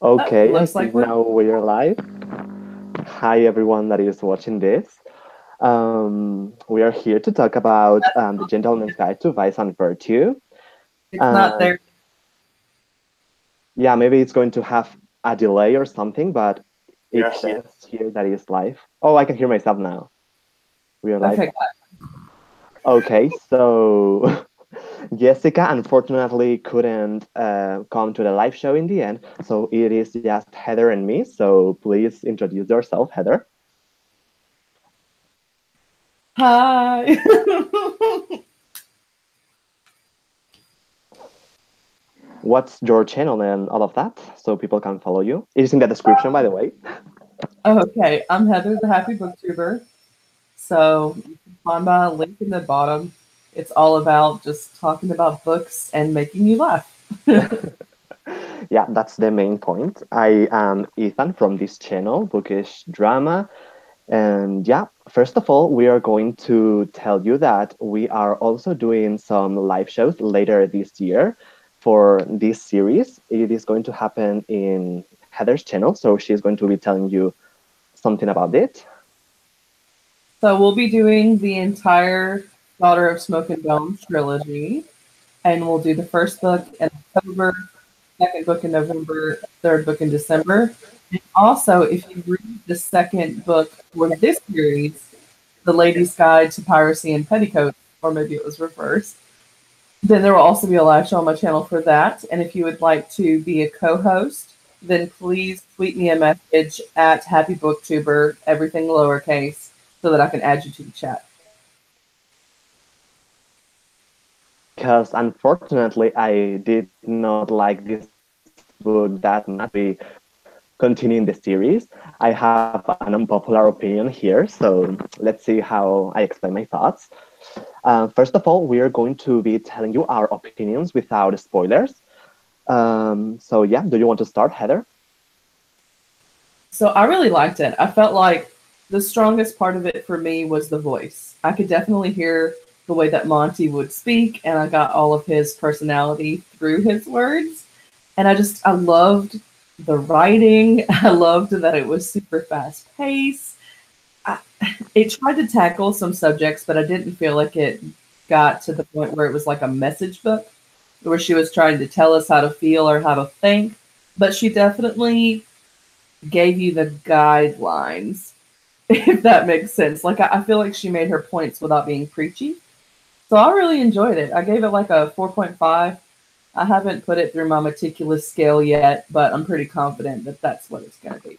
Okay, I Looks like think we're now we're live. Hi, everyone that is watching this. We are here to talk about the Gentleman's Guide to Vice and Virtue. it's not And there. yeah, maybe it's going to have a delay or something, but it says here that it's live. Oh, I can hear myself now. We are live. Okay, Okay, so Jessica unfortunately couldn't come to the live show in the end, so it is just Heather and me. So please introduce yourself, Heather. hi. What's your channel and all of that so people can follow you? It is in the description, by the way. Okay, I'm Heather, the Happy Booktuber. So you can find my link in the bottom. It's all about just talking about books and making you laugh. Yeah, that's the main point. I am Ethan from this channel, Bookish Drama. And yeah, first of all, we are going to tell you that we are also doing some live shows later this year for this series. It is going to happen in Heather's channel, so she's going to be telling you something about it. So we'll be doing the entire Daughter of Smoke and Bone trilogy, and we'll do the first book in October, second book in November, third book in December. And also, if you read the second book for this series, The Lady's Guide to Piracy and Petticoats, or maybe it was reversed, then there will also be a live show on my channel for that. And if you would like to be a co-host, then please tweet me a message at Happy Booktuber, everything lowercase, so that I can add you to the chat. Because unfortunately, I did not like this book that much to be continuing the series. I have an unpopular opinion here, so let's see how I explain my thoughts. First of all, we are going to be telling you our opinions without spoilers. So yeah, do you want to start, Heather? So I really liked it. I felt like the strongest part of it for me was the voice. I could definitely hear the way that Monty would speak, and I got all of his personality through his words. And I loved the writing. I loved that it was super fast paced. I, it tried to tackle some subjects, but I didn't feel like it got to the point where it was like a message book, where she was trying to tell us how to feel or how to think. But she definitely gave you the guidelines, if that makes sense. Like I feel like she made her points without being preachy. So I really enjoyed it. I gave it like a 4.5. I haven't put it through my meticulous scale yet, but I'm pretty confident that that's what it's going to be.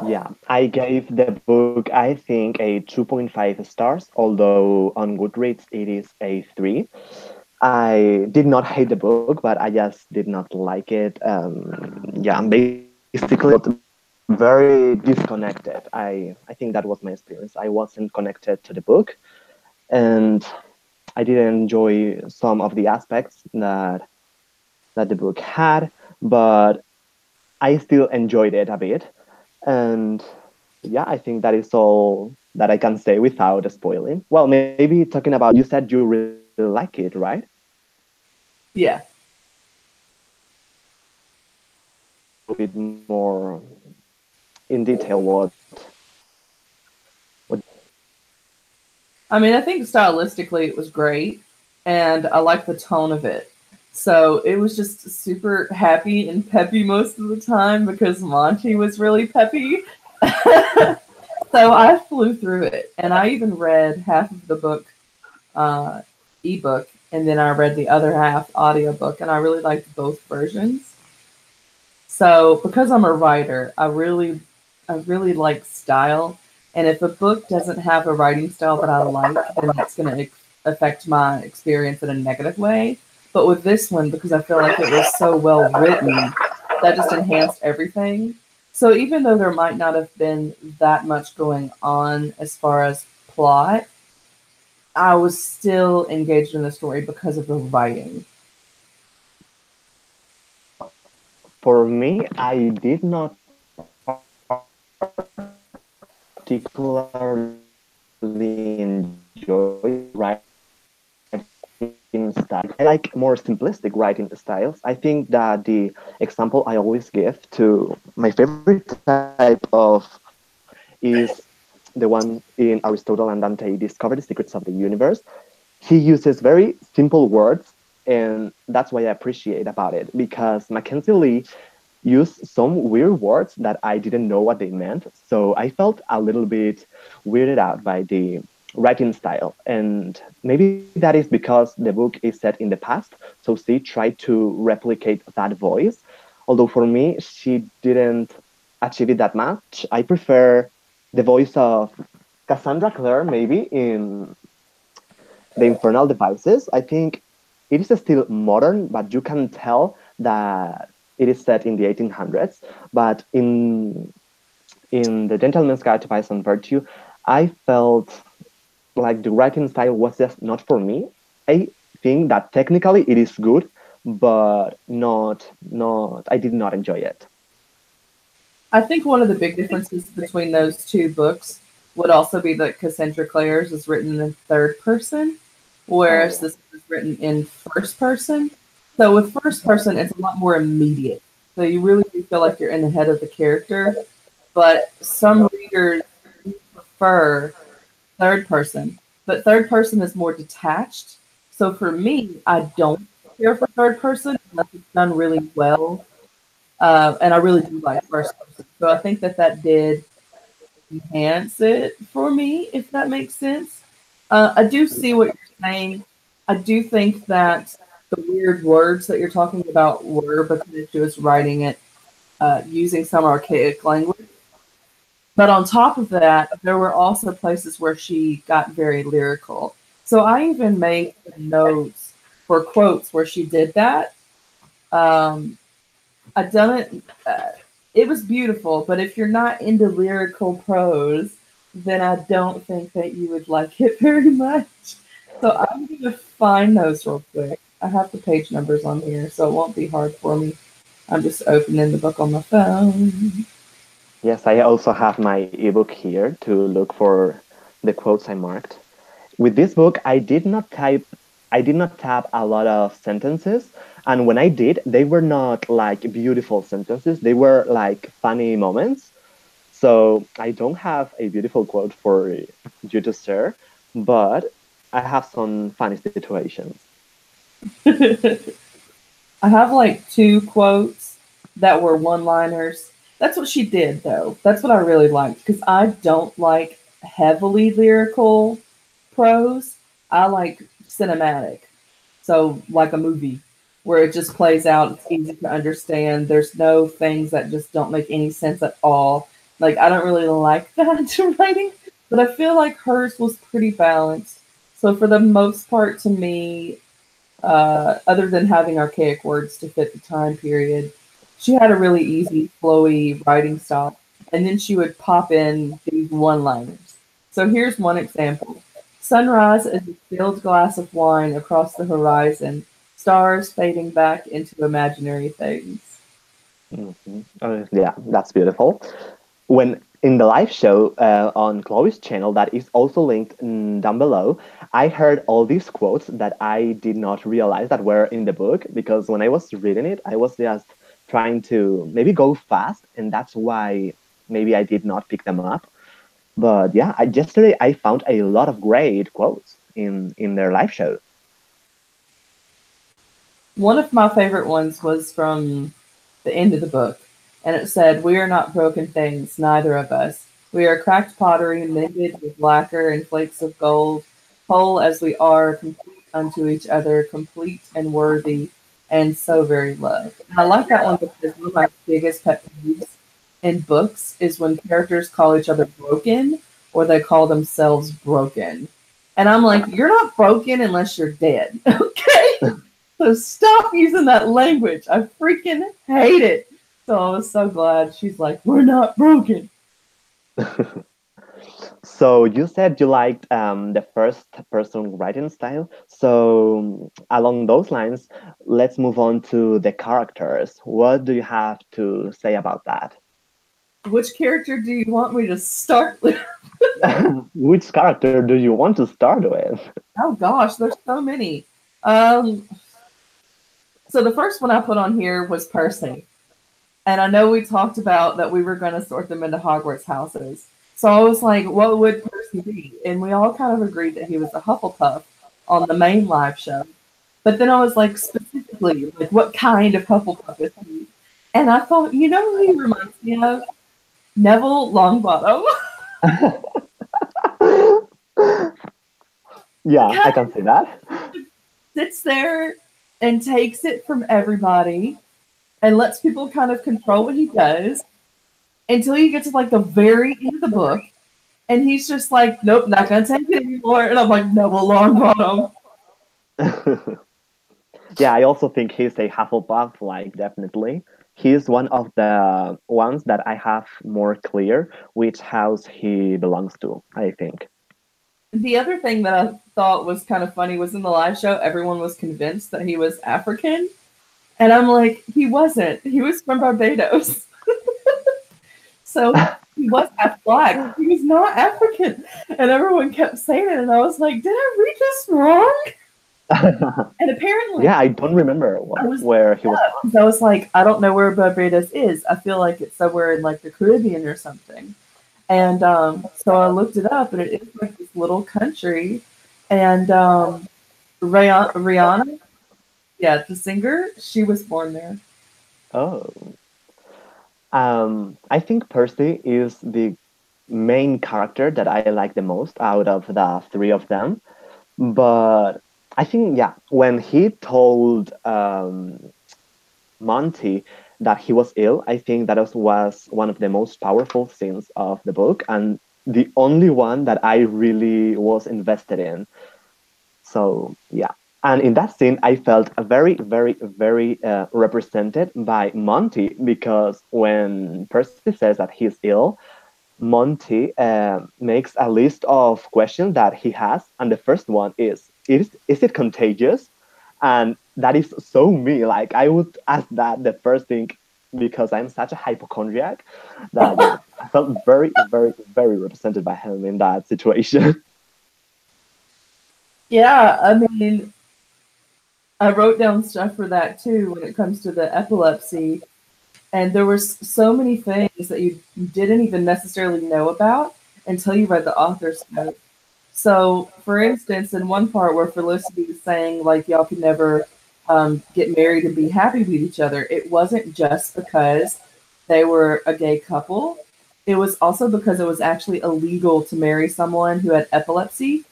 Yeah, I gave the book, I think, a 2.5 stars, although on Goodreads it is a 3. I did not hate the book, but I just did not like it. Yeah, I'm basically very disconnected. I think that was my experience. I wasn't connected to the book, and I didn't enjoy some of the aspects that the book had, but I still enjoyed it a bit. And yeah, I think that is all that I can say without spoiling. Well, maybe talking about, you said you really like it, right? Yeah. A bit more in detail what I mean, I think stylistically it was great, and I like the tone of it. So it was just super happy and peppy most of the time because Monty was really peppy. So I flew through it, and I even read half of the book uh, ebook, and then I read the other half audiobook, and I really liked both versions. So because I'm a writer, I really like style, and if a book doesn't have a writing style that I like, then that's going to affect my experience in a negative way. But with this one, because I feel like it was so well written, that just enhanced everything. So even though there might not have been that much going on as far as plot, I was still engaged in the story because of the writing. for me, I did not particularly enjoy the writing style. that. I like more simplistic writing styles. I think that the example I always give to my favorite type of is the one in Aristotle and Dante discover the secrets of the universe. He uses very simple words, and that's what I appreciate about it because Mackenzie Lee used some weird words that I didn't know what they meant. So I felt a little bit weirded out by the writing style. And maybe that is because the book is set in the past. So she tried to replicate that voice. Although for me, she didn't achieve it that much. I prefer the voice of Cassandra Clare, maybe in the Infernal Devices. I think it is still modern, but you can tell that it is set in the 1800s. But in the Gentleman's Guide to Vice and Virtue, I felt like the writing style was just not for me. I think that technically it is good, but not. I did not enjoy it. I think one of the big differences between those two books would also be that Cassandra Clare's is written in third person, Oh whereas yeah. this is written in first person. So with first person, it's a lot more immediate. So you really do feel like you're in the head of the character. But some readers prefer third person, but third person is more detached. So for me, I don't care for third person unless it's done really well. And I really do like first person. So I think that that did enhance it for me, if that makes sense. I do see what you're saying. I do think that the weird words that you're talking about were because she was writing it using some archaic language. But on top of that, there were also places where she got very lyrical. So I even made notes for quotes where she did that. Um, I done it. It was beautiful, but if you're not into lyrical prose, then I don't think that you would like it very much. So I'm gonna find those real quick. I have the page numbers on here, so it won't be hard for me. I'm just opening the book on my phone. Yes, I also have my ebook here to look for the quotes I marked. With this book, I did not tap a lot of sentences, and when I did, they were not like beautiful sentences. They were like funny moments. So I don't have a beautiful quote for you to share, but I have some funny situations. I have like two quotes that were one liners. That's what she did, though. That's what I really liked because I don't like heavily lyrical prose. I like cinematic. So, like a movie where it just plays out, it's easy to understand. There's no things that just don't make any sense at all. Like, I don't really like that writing, but I feel like hers was pretty balanced. So, for the most part, to me, other than having archaic words to fit the time period. She had a really easy, flowy writing style, and then she would pop in these one liners. So here's one example: Sunrise is a filled glass of wine across the horizon, stars fading back into imaginary things. Yeah, that's beautiful. When in the live show on Chloe's channel, that is also linked down below, I heard all these quotes that I did not realize that were in the book because when I was reading it, I was just trying to maybe go fast, and that's why maybe I did not pick them up. But yeah, yesterday I found a lot of great quotes in their live show. One of my favorite ones was from the end of the book, and it said, "We are not broken things, neither of us. We are cracked pottery, mended with lacquer and flakes of gold, whole as we are, complete unto each other, complete and worthy, and so very loved." And I like that one because one of my biggest pet peeves in books is when characters call each other broken or they call themselves broken. And I'm like, you're not broken unless you're dead, okay? So stop using that language. I freaking hate it. So I was so glad she's like, we're not broken. So you said you liked the first person writing style. So along those lines, let's move on to the characters. What do you have to say about that? Which character do you want me to start with? Which character do you want to start with? Oh gosh, there's so many. Um, so the first one I put on here was Percy. And I know we talked about that we were going to sort them into Hogwarts houses. So I was like, what would Percy be? And we all kind of agreed that he was a Hufflepuff on the main live show. But then I was like, specifically, like, what kind of Hufflepuff is he? And I thought, you know who he reminds me of? Neville Longbottom. Yeah, I Because can see that. he sits there and takes it from everybody and lets people kind of control what he does until you get to like the very end of the book. And he's just like, nope, not gonna take it anymore. And I'm like, Neville Longbottom. Yeah, I also think he's a Hufflepuff, like, definitely. He's one of the ones that I have more clear which house he belongs to, I think. The other thing that I thought was kind of funny was in the live show, everyone was convinced that he was African. And I'm like, he wasn't. He was from Barbados. So he was half black. He was not African. And everyone kept saying it. And I was like, did I read this wrong? And apparently, Yeah, I don't remember I was where he was because I was like, I don't know where Barbados is. I feel like it's somewhere in like the Caribbean or something. And so I looked it up, and it is like this little country. And Rihanna, yeah, the singer, she was born there. from. Oh. I think Percy is the main character that I like the most out of the three of them. But I think, yeah, when he told Monty that he was ill, I think that was one of the most powerful scenes of the book and the only one that I really was invested in. So, yeah. And in that scene, I felt very, very, very represented by Monty because when Percy says that he's ill, Monty makes a list of questions that he has, and the first one is it contagious? And that is so me. Like I would ask that the first thing because I'm such a hypochondriac that yeah, I felt very, very, very represented by him in that situation. Yeah, I mean, I wrote down stuff for that too when it comes to the epilepsy. And there were so many things that you didn't even necessarily know about until you read the author's note. So, for instance, in one part where Felicity was saying, like, y'all could never get married and be happy with each other, it wasn't just because they were a gay couple. It was also because it was actually illegal to marry someone who had epilepsy.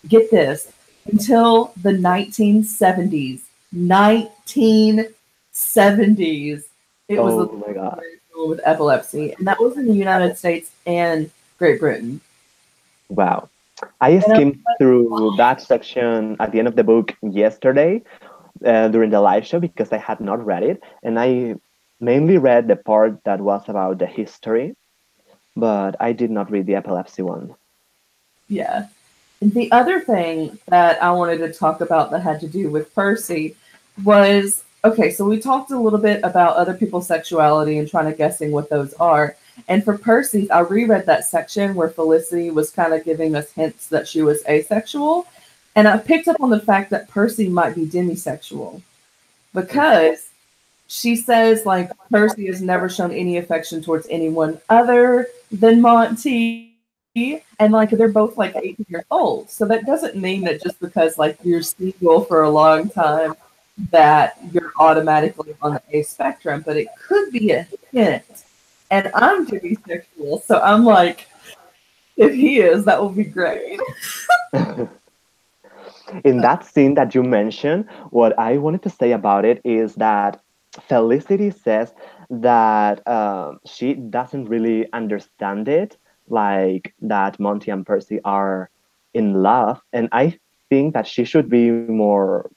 Get this, until the 1970s. 1970s. It was illegal Oh my to god. marry someone with epilepsy. And that was in the United States and Great Britain. Wow. I And I'm skimmed through that section at the end of the book yesterday during the live show because I had not read it. And I mainly read the part that was about the history, but I did not read the epilepsy one. yeah. The other thing that I wanted to talk about that had to do with Percy was okay, so we talked a little bit about other people's sexuality and trying to guessing what those are. And for Percy, I reread that section where Felicity was kind of giving us hints that she was asexual. And I picked up on the fact that Percy might be demisexual because she says like Percy has never shown any affection towards anyone other than Monty. And like they're both like 18 years old. So that doesn't mean that just because like you're single for a long time that you're automatically on the A spectrum, but it could be a hint. And I'm demisexual, so I'm like, if he is, that will be great. In that scene that you mentioned, what I wanted to say about it is that Felicity says that she doesn't really understand it, like that Monty and Percy are in love, and I think that she should be more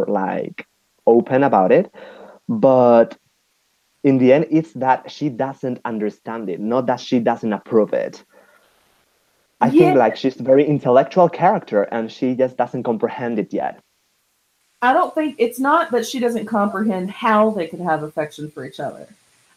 like open about it. But in the end, it's that she doesn't understand it, not that she doesn't approve it. I think Yeah, like she's a very intellectual character and she just doesn't comprehend it yet. I don't think it's not that she doesn't comprehend how they could have affection for each other.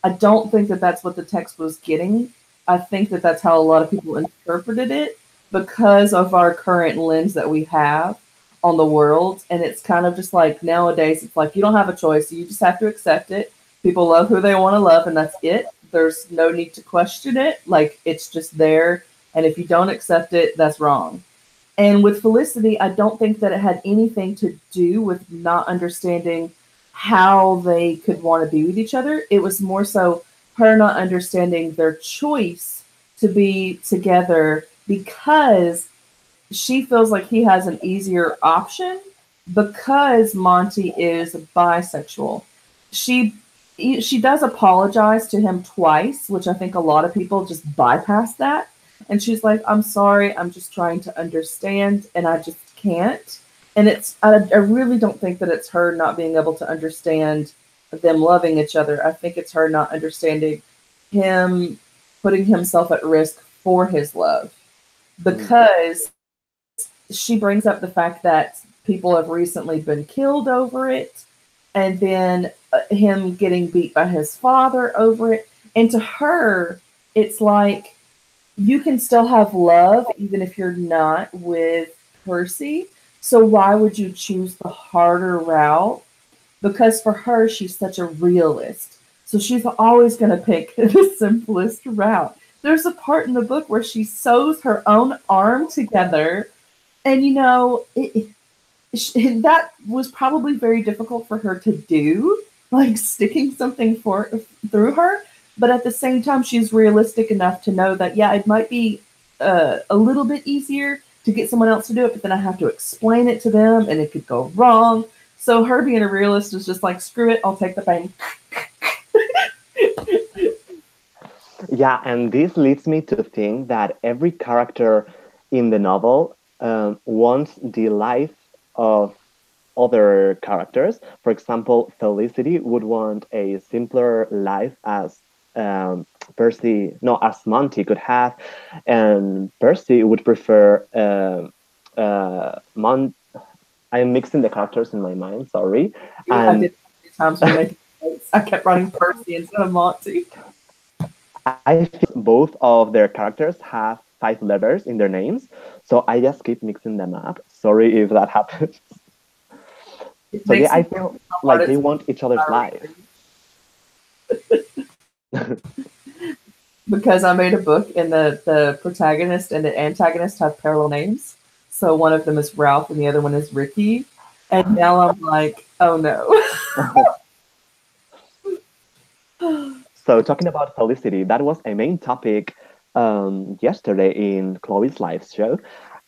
I don't think that that's what the text was getting. I think that that's how a lot of people interpreted it because of our current lens that we have on the world. And it's kind of just like nowadays, it's like you don't have a choice. You just have to accept it. People love who they want to love, and that's it. There's no need to question it. Like, it's just there. And if you don't accept it, that's wrong. And with Felicity, I don't think that it had anything to do with not understanding how they could want to be with each other. It was more so her not understanding their choice to be together because she feels like he has an easier option because Monty is bisexual. She she does apologize to him twice, which I think a lot of people just bypass that. And she's like, "I'm sorry, I'm just trying to understand, and I just can't." And I really don't think that it's her not being able to understand them loving each other. I think it's her not understanding him putting himself at risk for his love, because she brings up the fact that people have recently been killed over it, and then him getting beat by his father over it. And to her, it's like, you can still have love even if you're not with Percy. So why would you choose the harder route? Because for her, she's such a realist. So she's always going to pick the simplest route. There's a part in the book where she sews her own arm together. And, that was probably very difficult for her to do, like sticking something through her. But at the same time, she's realistic enough to know that, yeah, it might be a little bit easier to get someone else to do it, but then I have to explain it to them and it could go wrong. So her being a realist is just like, screw it, I'll take the pain. Yeah, and this leads me to think that every character in the novel wants the life of other characters. For example, Felicity would want a simpler life as Percy, no, as Monty could have, and Percy would prefer I am mixing the characters in my mind. Sorry, I and did times for making mistakes. I kept writing Percy instead of Monty. I think both of their characters have 5 letters in their names, so I just keep mixing them up. Sorry if that happens. It So yeah, makes I me feel how hard like they it's want each other's life. because I made a book and the protagonist and the antagonist have parallel names. So one of them is Ralph and the other one is Ricky. And now I'm like, oh no. So talking about Felicity, that was a main topic yesterday in Chloe's live show.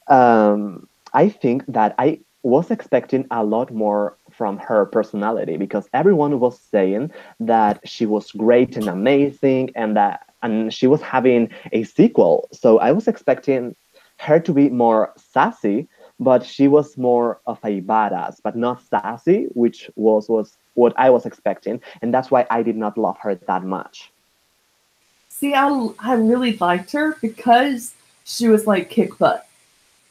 I think that I was expecting a lot more from her personality because everyone was saying that she was great and amazing and she was having a sequel. So I was expecting her to be more sassy, but she was more of a badass, but not sassy, which was what I was expecting, and that's why I did not love her that much. See, I really liked her because she was like kick butt.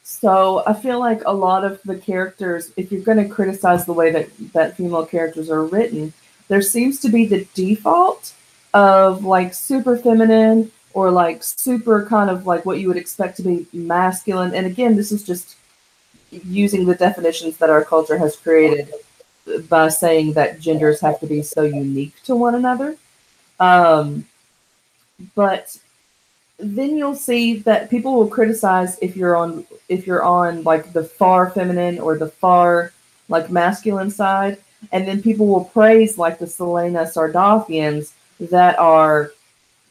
So I feel like a lot of the characters, if you're going to criticize the way that female characters are written, there seems to be the default of like super feminine or like super kind of like what you would expect to be masculine. And again, this is just using the definitions that our culture has created by saying that genders have to be so unique to one another. Um, but then you'll see that people will criticize if you're on like the far feminine or the far like masculine side, and then people will praise like the Selena Sardofians that are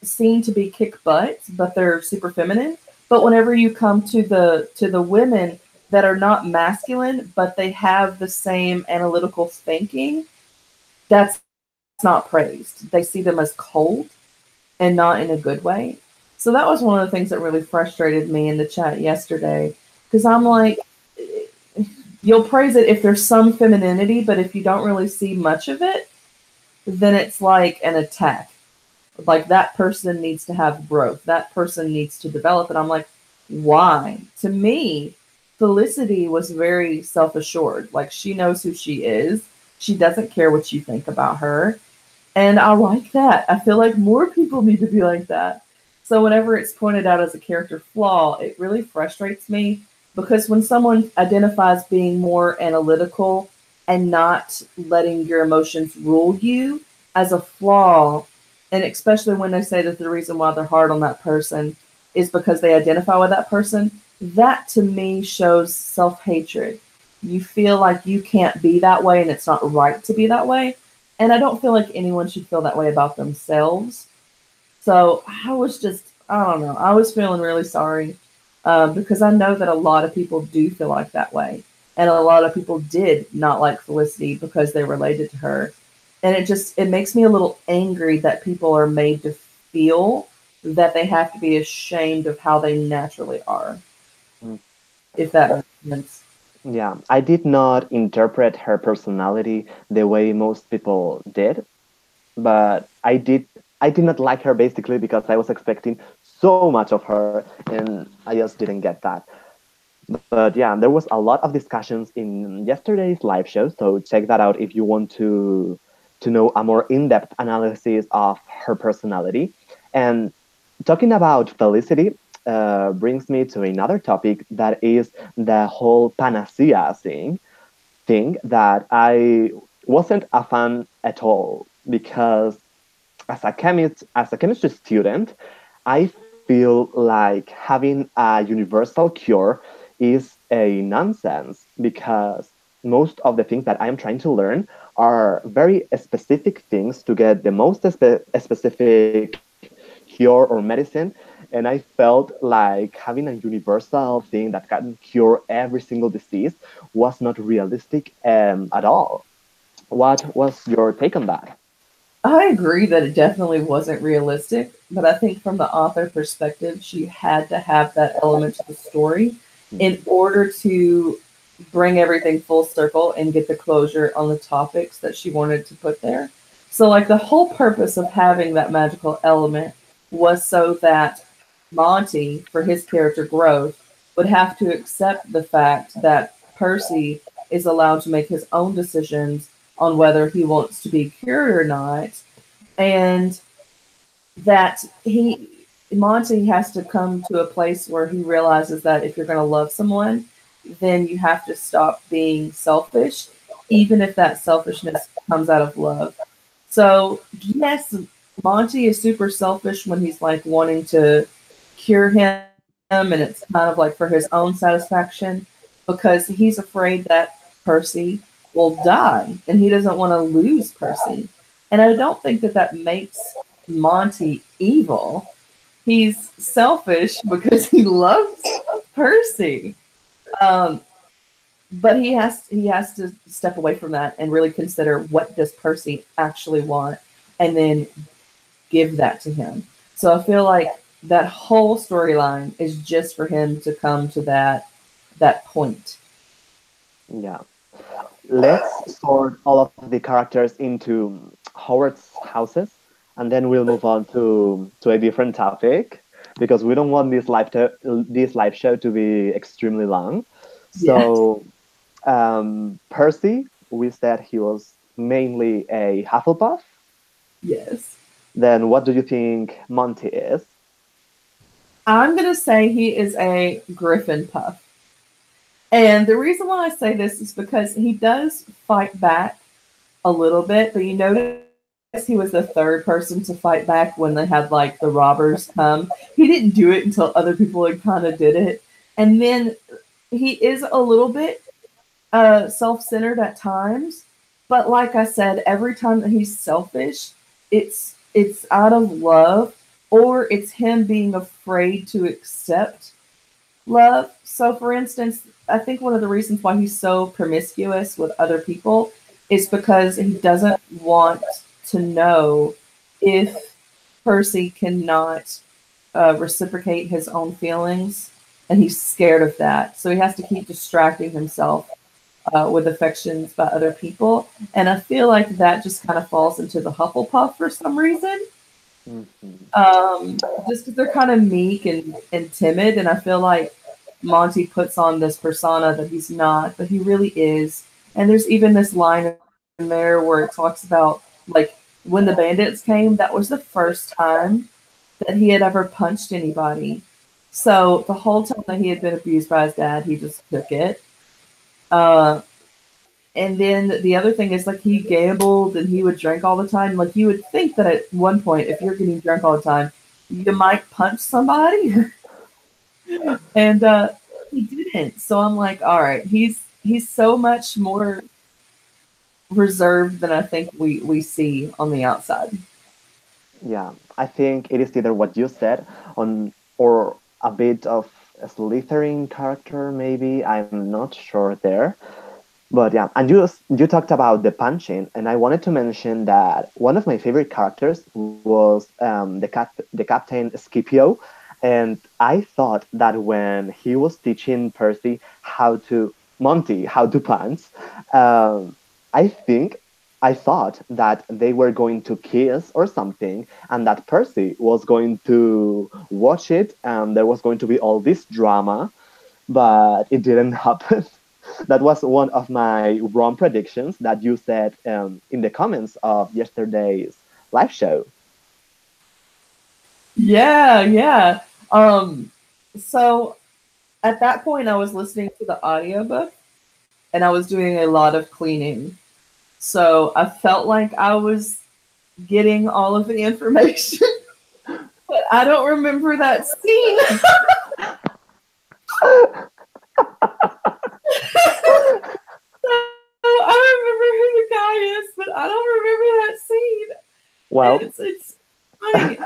seen to be kick butt, but they're super feminine. But whenever you come to the women that are not masculine, but they have the same analytical thinking, that's not praised. They see them as cold and not in a good way. So that was one of the things that really frustrated me in the chat yesterday because I'm like, you'll praise it if there's some femininity, but if you don't really see much of it, then it's like an attack. Like that person needs to have growth. That person needs to develop. And I'm like, why? To me, Felicity was very self assured. Like she knows who she is. She doesn't care what you think about her. And I like that. I feel like more people need to be like that. So whenever it's pointed out as a character flaw, it really frustrates me Because when someone identifies being more analytical and not letting your emotions rule you as a flaw, and especially when they say that the reason why they're hard on that person is because they identify with that person, that to me shows self hatred. You feel like you can't be that way and it's not right to be that way. And I don't feel like anyone should feel that way about themselves. So I was just, I don't know, I was feeling really sorry because I know that a lot of people do feel like that way. And a lot of people did not like Felicity because they related to her. And it makes me a little angry that people are made to feel that they have to be ashamed of how they naturally are, Mm. if that makes sense. Yeah, I did not interpret her personality the way most people did, but I did not like her basically because I was expecting so much of her and I just didn't get that. But yeah, there was a lot of discussions in yesterday's live show, so check that out if you want to know a more in-depth analysis of her personality. And talking about Felicity brings me to another topic that is the whole panacea thing that I wasn't a fan at all because as a chemistry student, I feel like having a universal cure is a nonsense because most of the things that I am trying to learn are very specific things to get the most specific cure or medicine. And I felt like having a universal thing that can cure every single disease was not realistic at all. What was your take on that? I agree that it definitely wasn't realistic, but I think from the author perspective, she had to have that element to the story in order to bring everything full circle and get the closure on the topics that she wanted to put there. So, like, the whole purpose of having that magical element was so that Monty, for his character growth, would have to accept the fact that Percy is allowed to make his own decisions on whether he wants to be cured or not, and that he Monty has to come to a place where he realizes that if you're going to love someone, then you have to stop being selfish, even if that selfishness comes out of love. So yes, Monty is super selfish when he's like wanting to cure him, and it's kind of like for his own satisfaction because he's afraid that Percy will die and he doesn't want to lose Percy. And I don't think that that makes Monty evil. He's selfish because he loves Percy. Um, but he has to step away from that and really consider what does Percy actually want and then give that to him. So I feel like that whole storyline is just for him to come to that point. Yeah. Let's sort all of the characters into Howard's houses, and then we'll move on to a different topic because we don't want this live show to be extremely long. Yes. So, Percy, we said he was mainly a Hufflepuff. Yes. Then, what do you think Monty is? I'm gonna say he is a Griffin Puff. And the reason why I say this is because he does fight back a little bit, but you notice he was the third person to fight back when they had like the robbers come. He didn't do it until other people had kind of did it. And then he is a little bit self-centered at times, but like I said, every time that he's selfish, it's out of love or it's him being afraid to accept love. So, for instance, I think one of the reasons why he's so promiscuous with other people is because he doesn't want to know if Percy cannot reciprocate his own feelings, and he's scared of that. So he has to keep distracting himself with affections by other people. And I feel like that just kind of falls into the Hufflepuff for some reason. Mhm. Just because they're kind of meek and timid, and I feel like Monty puts on this persona that he's not, but he really is. And there's even this line in there where it talks about like when the bandits came, that was the first time that he had ever punched anybody. So the whole time that he had been abused by his dad, he just took it. Uh, and then the other thing is like he gambled and he would drink all the time. Like you would think that at one point, if you're getting drunk all the time, you might punch somebody, and he didn't. So I'm like, all right, he's so much more reserved than I think we see on the outside. Yeah, I think it is either what you said on or a bit of a slithering character, maybe. I'm not sure there. But yeah, and you talked about the punching, and I wanted to mention that one of my favorite characters was the Captain Scipio, and I thought that when he was teaching Percy Monty how to punch, I think I thought that they were going to kiss or something, and that Percy was going to watch it, and there was going to be all this drama, but it didn't happen. That was one of my wrong predictions that you said in the comments of yesterday's live show. Yeah, yeah. Um, so at that point, I was listening to the audiobook and I was doing a lot of cleaning. So I felt like I was getting all of the information, but I don't remember that scene. I remember who the guy is, but I don't remember that scene. Well, It's funny.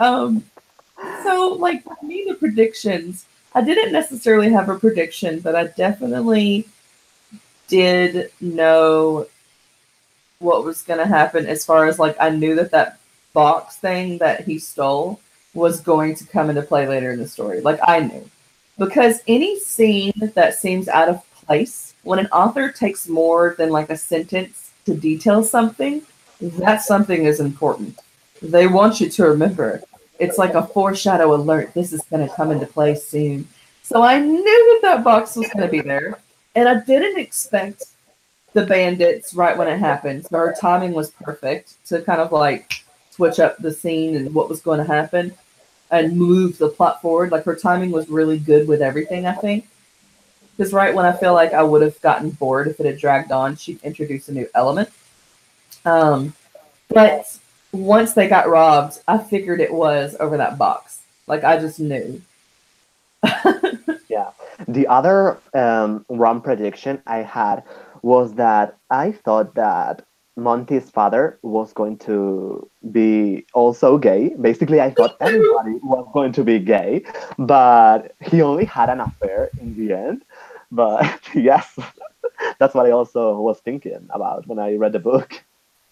So like for me, the predictions. I didn't necessarily have a prediction, but I definitely did know what was going to happen as far as like I knew that that box thing that he stole was going to come into play later in the story. Like I knew. Because any scene that seems out of place, when an author takes more than like a sentence to detail something, that something is important. They want you to remember. It's like a foreshadow alert. This is going to come into play soon. So I knew that that box was going to be there. And I didn't expect the bandits right when it happened. So her timing was perfect to kind of like switch up the scene and what was going to happen and move the plot forward. Like her timing was really good with everything, I think. Because right when I feel like I would have gotten bored if it had dragged on, she'd introduce a new element. But once they got robbed, I figured it was over that box. Like I just knew. yeah. The other wrong prediction I had was that I thought that Monty's father was going to be also gay. Basically, I thought everybody was going to be gay, but he only had an affair in the end. But yes, that's what I also was thinking about when I read the book.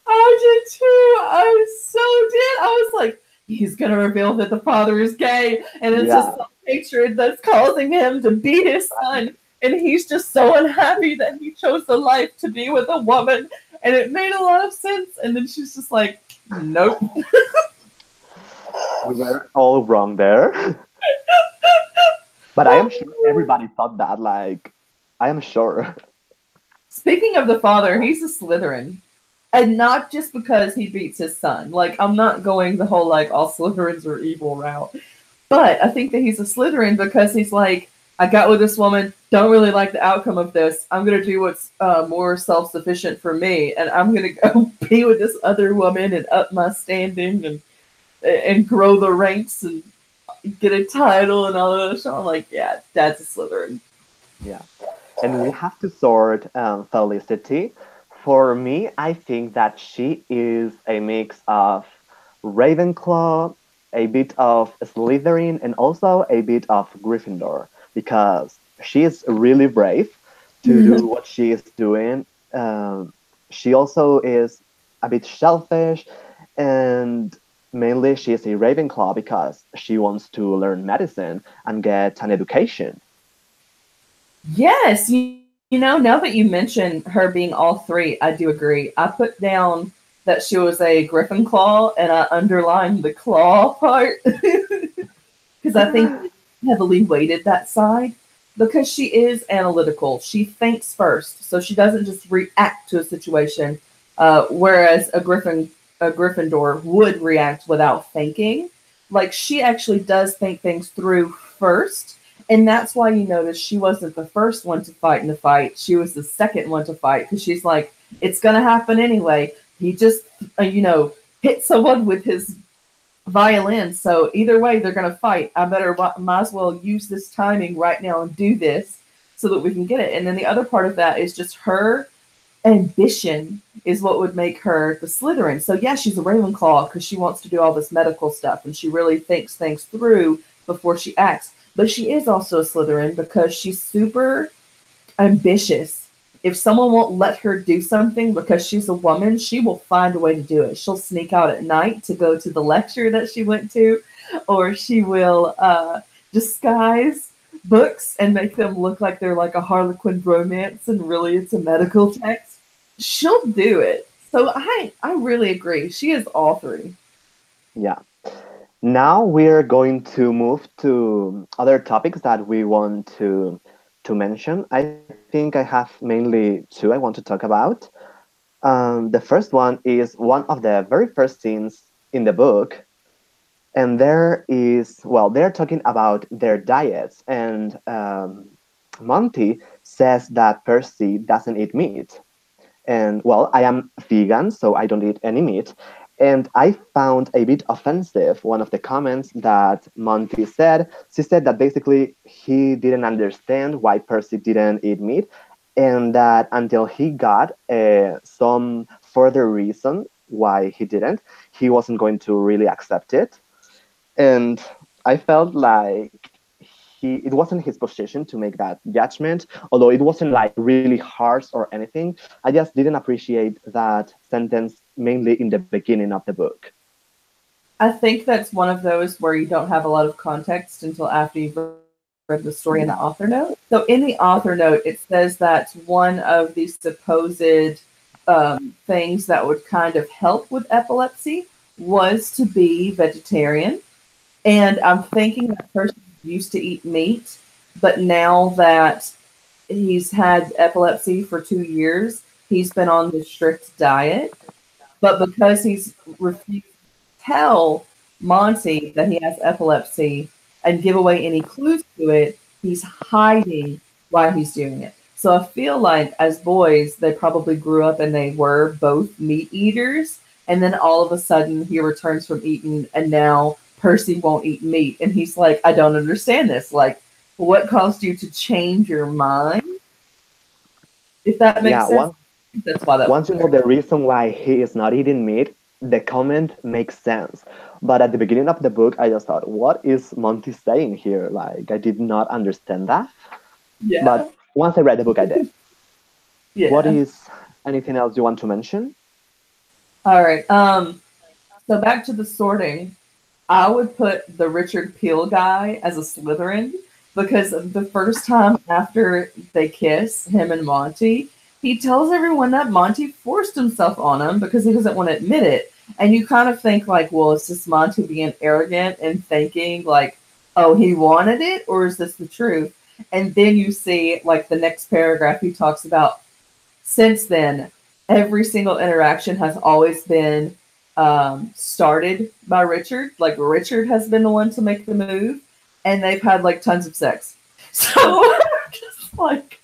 I did too. I so did. I was like, he's gonna reveal that the father is gay, and it's just Yeah, some hatred that's causing him to beat his son. And he's just so unhappy that he chose the life to be with a woman. And it made a lot of sense. And then she's just like, nope. we were all wrong there. But I am sure everybody thought that. Like, I am sure. Speaking of the father, he's a Slytherin. And not just because he beats his son. Like, I'm not going the whole, like, all Slytherins are evil route. But I think that he's a Slytherin because he's like, I got with this woman, don't really like the outcome of this. I'm going to do what's more self sufficient for me. And I'm going to go be with this other woman and up my standing and grow the ranks and get a title and all of that. So I'm like, yeah, dad's a Slytherin. Yeah. And we have to sort Felicity. For me, I think that she is a mix of Ravenclaw, a bit of Slytherin, and also a bit of Gryffindor because she is really brave to do what she is doing. She also is a bit selfish, and mainly she is a Ravenclaw because she wants to learn medicine and get an education. Yes, you know, now that you mention her being all three, I do agree. I put down that she was a Griffin Claw, and I underlined the claw part because I think heavily weighted that side because she is analytical. She thinks first, so she doesn't just react to a situation, whereas a Gryffindor would react without thinking. Like she actually does think things through first, And that's why you notice she wasn't the first one to fight in the fight. She was the second one to fight because she's like, it's going to happen anyway. He just, hit someone with his violin. So either way, they're going to fight. I might as well use this timing right now and do this so that we can get it. And then the other part of that is just her ambition is what would make her the Slytherin. So yeah, she's a Ravenclaw because she wants to do all this medical stuff and she really thinks things through before she acts. But she is also a Slytherin because she's super ambitious. If someone won't let her do something because she's a woman, she will find a way to do it. She'll sneak out at night to go to the lecture that she went to, or she will disguise books and make them look like they're like a Harlequin romance and really it's a medical text. She'll do it. So I really agree. She is all three. Yeah. Now we're going to move to other topics that we want to mention. I think I have mainly two I want to talk about. The first one is one of the very first scenes in the book, and there is, well, they're talking about their diets, and Monty says that Percy doesn't eat meat. And well, I am vegan, so I don't eat any meat. And I found a bit offensive one of the comments that Monty said. She said that basically he didn't understand why Percy didn't eat meat, and that until he got some further reason why he didn't, he wasn't going to really accept it. And I felt like it wasn't his position to make that judgment, although it wasn't like really harsh or anything. I just didn't appreciate that sentence mainly in the beginning of the book. I think that's one of those where you don't have a lot of context until after you've read the story in the author note. So in the author note, it says that one of the supposed things that would kind of help with epilepsy was to be vegetarian. And I'm thinking that person used to eat meat, but now that he's had epilepsy for 2 years, he's been on this strict diet. But because he's refused to tell Monty that he has epilepsy and give away any clues to it, he's hiding why he's doing it. So I feel like as boys, they probably grew up and they were both meat eaters. And then all of a sudden he returns from eating and now Percy won't eat meat. And he's like, I don't understand this. Like, what caused you to change your mind? If that makes Yeah, sense. That's why that was once you know there. the reason why he is not eating meat, the comment makes sense. But at the beginning of the book, I just thought, what is Monty saying here? Like, I did not understand that. Yeah. But once I read the book, I did. What Yeah. is anything else you want to mention? All right. So back to the sorting. I would put the Richard Peel guy as a Slytherin because the first time after they kiss, him and Monty, he tells everyone that Monty forced himself on him because he doesn't want to admit it. And you kind of think like, well, is this Monty being arrogant and thinking like, oh, he wanted it, or is this the truth? And then you see like the next paragraph he talks about since then, every single interaction has always been started by Richard. Like Richard has been the one to make the move, and they've had like tons of sex. So just like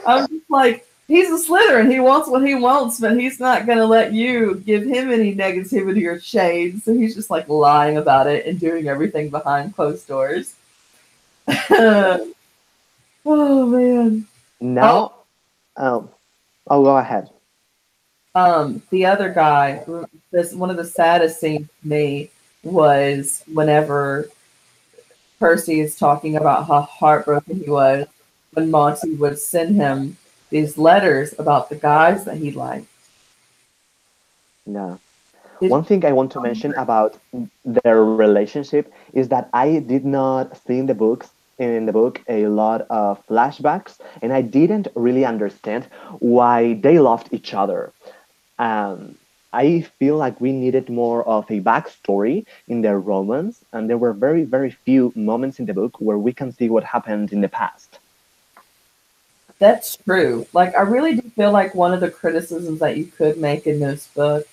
I'm just like he's a Slytherin. He wants what he wants, but he's not gonna let you give him any negativity or shade. So he's just like lying about it and doing everything behind closed doors. Yeah. Oh man. Oh, Now, um, oh, go ahead. The other guy, this one of the saddest scenes to me was whenever Percy is talking about how heartbroken he was when Monty would send him these letters about the guys that he liked. Yeah. It, One thing I want to mention about their relationship is that I did not see in the book a lot of flashbacks, and I didn't really understand why they loved each other. Um, I feel like we needed more of a backstory in their romance, and there were very, very few moments in the book where we can see what happened in the past. that's true. Like I really do feel like one of the criticisms that you could make in this book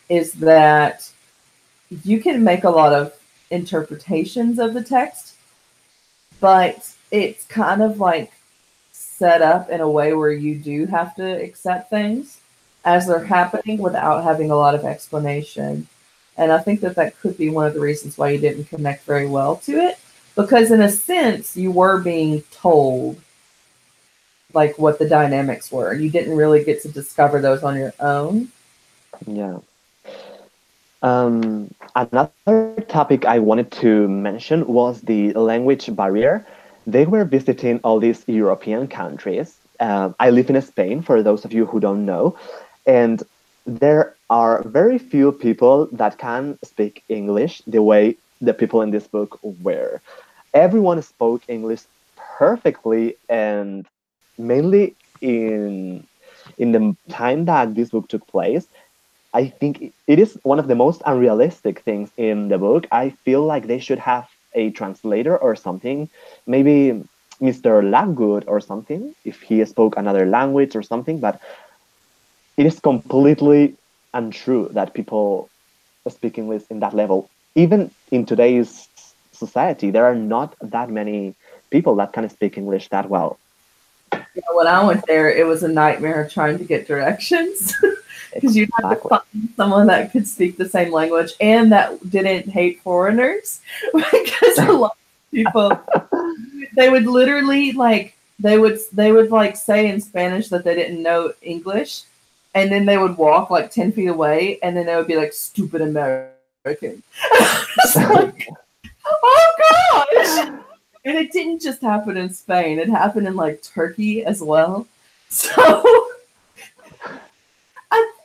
is that you can make a lot of interpretations of the text. but it's kind of like set up in a way where you do have to accept things as they're happening without having a lot of explanation. And I think that that could be one of the reasons why you didn't connect very well to it, because in a sense you were being told like what the dynamics were. You didn't really get to discover those on your own. Yeah. Another topic I wanted to mention was the language barrier. They were visiting all these European countries. I live in Spain, for those of you who don't know, and there are very few people that can speak English the way the people in this book were. Everyone spoke English perfectly, and mainly in the time that this book took place, I think it is one of the most unrealistic things in the book. I feel like they should have a translator or something, maybe Mr. Lovegood or something, if he spoke another language or something. But it is completely untrue that people speak English in that level. Even in today's society, there are not that many people that can speak English that well. You know, when I went there, it was a nightmare trying to get directions because you'd have to Exactly. find someone that could speak the same language and that didn't hate foreigners because a lot of people they would literally like they would like say in Spanish that they didn't know English, and then they would walk like 10 feet away, and then they would be like stupid American. It's like, oh gosh! And it didn't just happen in Spain; it happened in like Turkey as well. So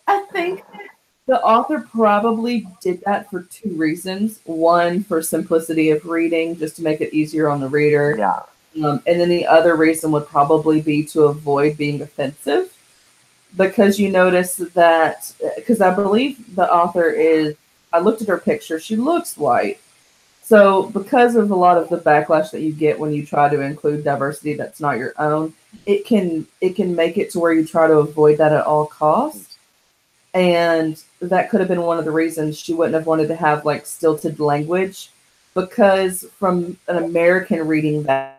I think the author probably did that for two reasons. One, for simplicity of reading, just to make it easier on the reader. Yeah. And then the other reason would probably be to avoid being offensive, because you notice that, because I believe the author is, I looked at her picture, she looks white. So, because of a lot of the backlash that you get when you try to include diversity that's not your own, it can make it to where you try to avoid that at all costs. And that could have been one of the reasons she wouldn't have wanted to have like stilted language, because from an American reading that,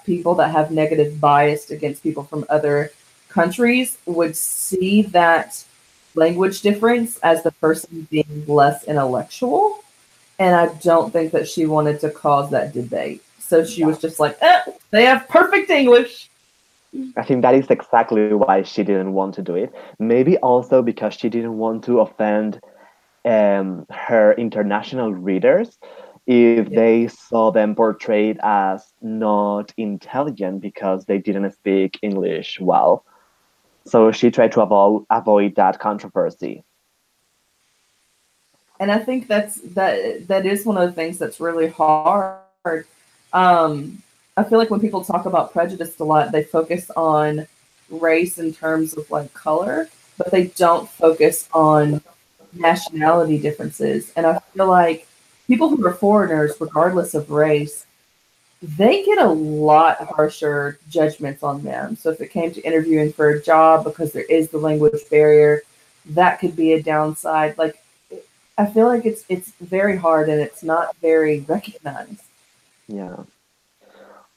people that have negative bias against people from other countries would see that language difference as the person being less intellectual. And I don't think that she wanted to cause that debate. So she was just like, they have perfect English. I think that is exactly why she didn't want to do it. Maybe also because she didn't want to offend her international readers if Yeah. they saw them portrayed as not intelligent because they didn't speak English well. So she tried to avoid that controversy. And I think that is one of the things that's really hard. Um, I feel like when people talk about prejudice a lot, they focus on race in terms of like color, but they don't focus on nationality differences. And I feel like people who are foreigners, regardless of race, they get a lot harsher judgments on them. So if it came to interviewing for a job, because there is the language barrier, that could be a downside. Like I feel like it's very hard and it's not very recognized. Yeah.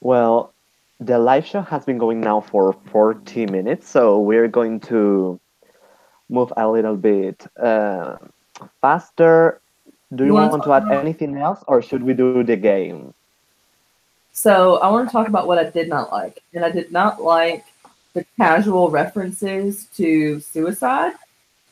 Well, the live show has been going now for 40 minutes, so we're going to move a little bit faster. Do you You want want to to talk add about? anything else, or should we do the game? So I want to talk about what I did not like, and I did not like the casual references to suicide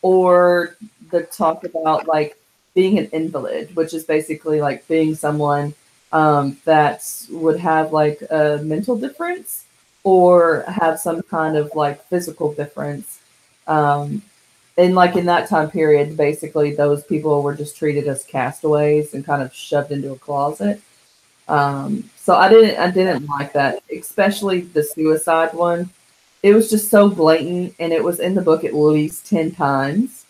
or the talk about like being an invalid, which is basically like being someone that would have like a mental difference or have some kind of like physical difference. Um, and like in that time period, basically those people were just treated as castaways and kind of shoved into a closet. So I didn't like that, especially the suicide one. It was just so blatant, and it was in the book at least 10 times.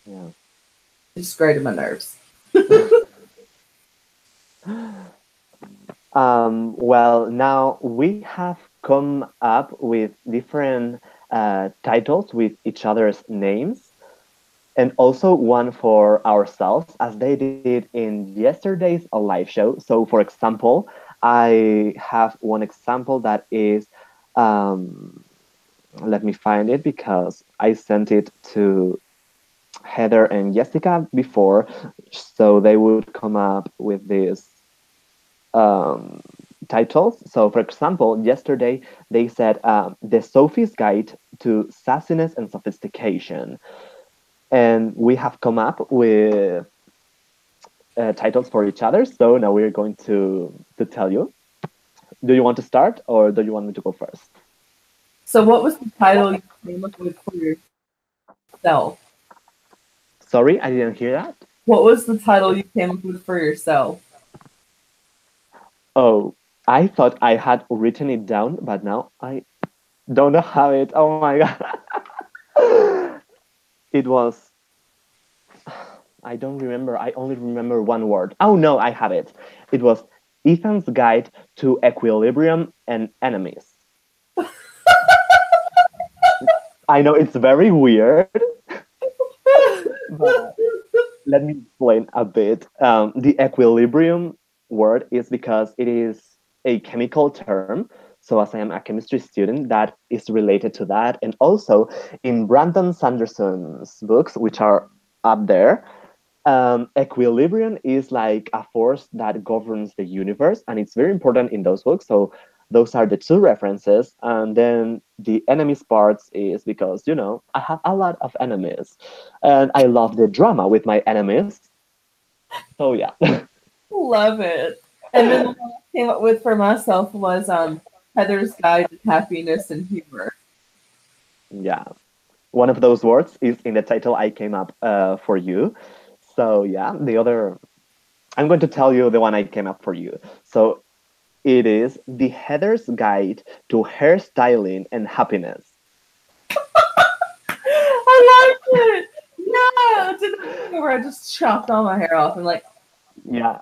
Yeah. It just grated my nerves. Well, now we have come up with different titles with each other's names. and also one for ourselves, as they did in yesterday's a live show. So, for example, I have one example that is, um, let me find it because I sent it to Heather and Jessica before, so they would come up with these um, titles. So, for example, yesterday they said The Sophie's Guide to Sassiness and Sophistication. And we have come up with titles for each other. So now we're going to tell you. Do you want to start or do you want me to go first? So, what was the title you came up with for yourself? Sorry, I didn't hear that. What was the title you came up with for yourself? Oh, I thought I had written it down, but now I don't have it. Oh my god. It was, I don't remember. I only remember one word. Oh no, I have it. It was Ethan's Guide to Equilibrium and Enemies. I know it's very weird, but let me explain a bit. The equilibrium word is because it is a chemical term. So, as I am a chemistry student, that is related to that. And also in Brandon Sanderson's books, which are up there, equilibrium is like a force that governs the universe, and it's very important in those books. So those are the two references, and then the enemies parts is because I have a lot of enemies, and I love the drama with my enemies. So yeah. Love it. And then the one I came up with for myself was Heather's Guide to Happiness and Humor. Yeah, one of those words is in the title I came up for you. So yeah, the other, I'm going to tell you the one I came up for you. So it is The Heather's Guide to Hairstyling and Happiness. I like it. Yeah, I did the thing where I just chopped all my hair off and like, Yeah,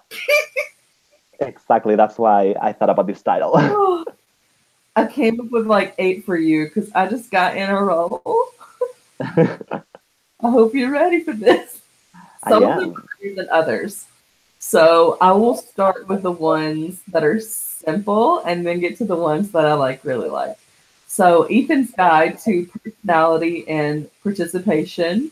exactly. That's why I thought about this title. oh, I came up with like 8 for you because I just got in a roll. I hope you're ready for this. I Some of them am. are better than others. So I will start with the ones that are simple and then get to the ones that I like really like. So Ethan's Guide to Personality and Participation,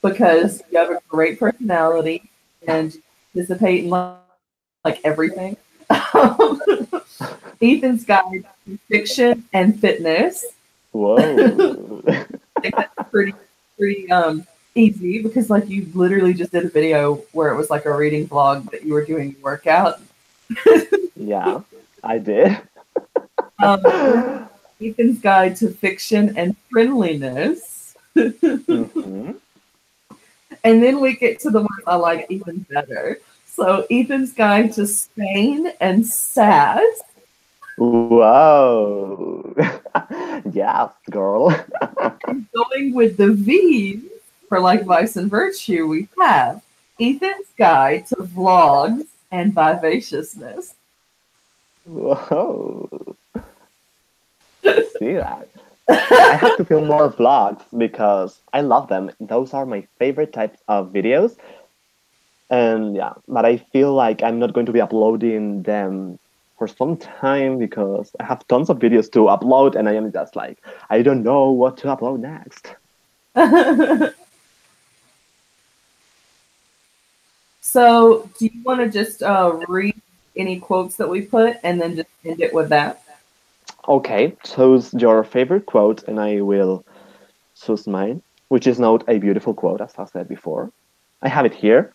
because you have a great personality and you participate in like everything. Ethan's Guide to Fiction and Fitness. Whoa. I think that's pretty easy because like you literally just did a video where it was like a reading vlog that you were doing your workout. Yeah, I did. Then Ethan's Guide to Fiction and Friendliness. Hmm. And then we get to the ones I like even better. So Ethan's Guide to Spain and Sass. Whoa. Yes, girl. And going with the V's for like Vice and Virtue, we have Ethan's Guide to Vlogs and Vivaciousness. Whoa. I see that. I have to film more vlogs because I love them. Those are my favorite types of videos. And yeah, but I feel like I'm not going to be uploading them for some time because I have tons of videos to upload and I am just like, I don't know what to upload next. So, do you want to just read any quotes that we put and then just end it with that? Okay, choose your favorite quote and I will choose mine, which is not a beautiful quote, as I said before. I have it here.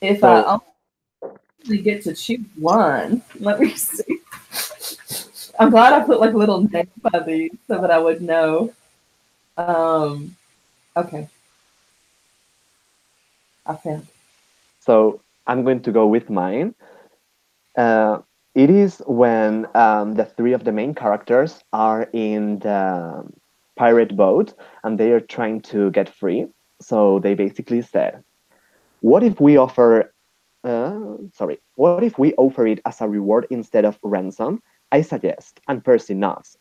If So, I only get to choose one, let me see. I'm glad I put like little names by these so that I would know. Um, okay, I found. so I'm going to go with mine. Uh, it is when the three of the main characters are in the pirate boat and they are trying to get free. So they basically said, "What if we offer? What if we offer it as a reward instead of ransom?" I suggest, and Percy nods.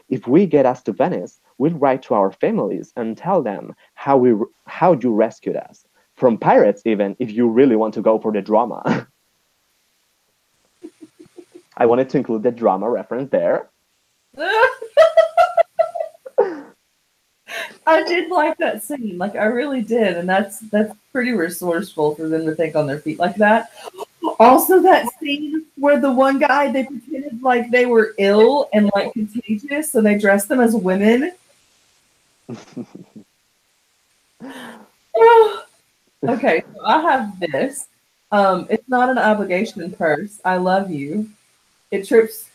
If we get us to Venice, we'll write to our families and tell them how you rescued us from pirates, even if you really want to go for the drama. I wanted to include the drama reference there. I did like that scene, like I really did, and that's pretty resourceful for them to think on their feet like that. Also, that scene where the one guy they pretended like they were ill and like contagious, so they dressed them as women. Okay, so I have this. It's not an obligation purse. I love you. It trips.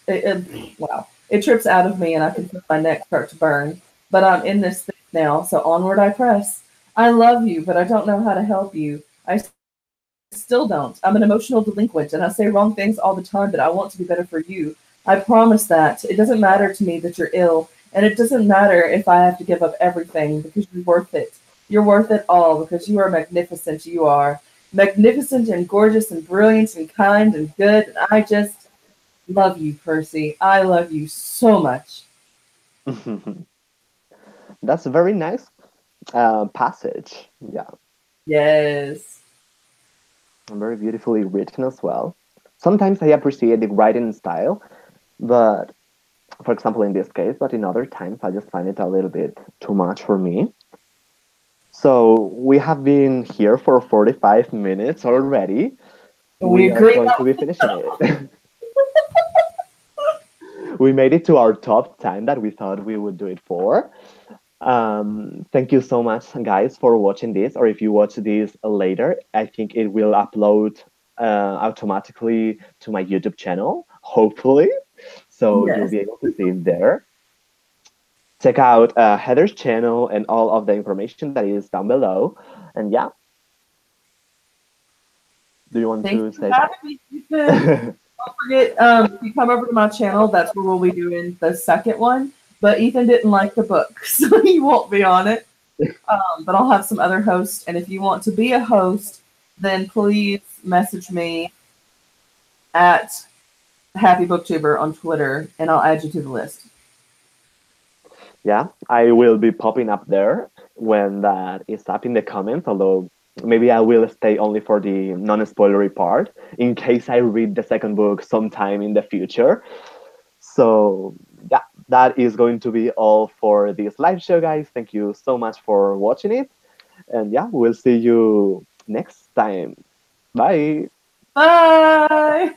Wow, it trips out of me, and I can feel my neck start to burn. But I'm in this thing now, so onward I press. I love you, but I don't know how to help you. I still don't. I'm an emotional delinquent, and I say wrong things all the time. But I want to be better for you. I promise that it doesn't matter to me that you're ill, and it doesn't matter if I have to give up everything because you're worth it. You're worth it all because you are magnificent. You are magnificent and gorgeous and brilliant and kind and good. And I just love you, Percy. I love you so much. That's a very nice passage. Yeah, Yes. very beautifully written as well. Sometimes I appreciate the writing style, but for example, in this case, but in other times, I just find it a little bit too much for me. So we have been here for 45 minutes already. We We are agree. going to be finishing it. We made it to our top time that we thought we would do it for. Thank you so much, guys, for watching this. Or if you watch this later, I think it will upload automatically to my YouTube channel, hopefully. So you'll Yes. be able to see it there. Check out Heather's channel and all of the information that is down below. And yeah, do you want Thank to you for say having me, Ethan. bye? Don't forget, if you come over to my channel, that's where we'll be doing the second one. But Ethan didn't like the book, so he won't be on it. But I'll have some other hosts. And if you want to be a host, then please message me at Happy Booktuber on Twitter, and I'll add you to the list. Yeah, I will be popping up there when that is up in the comments, although maybe I will stay only for the non-spoilery part in case I read the second book sometime in the future. So yeah, that is going to be all for this live show, guys. Thank you so much for watching it. And yeah, we'll see you next time. Bye. Bye.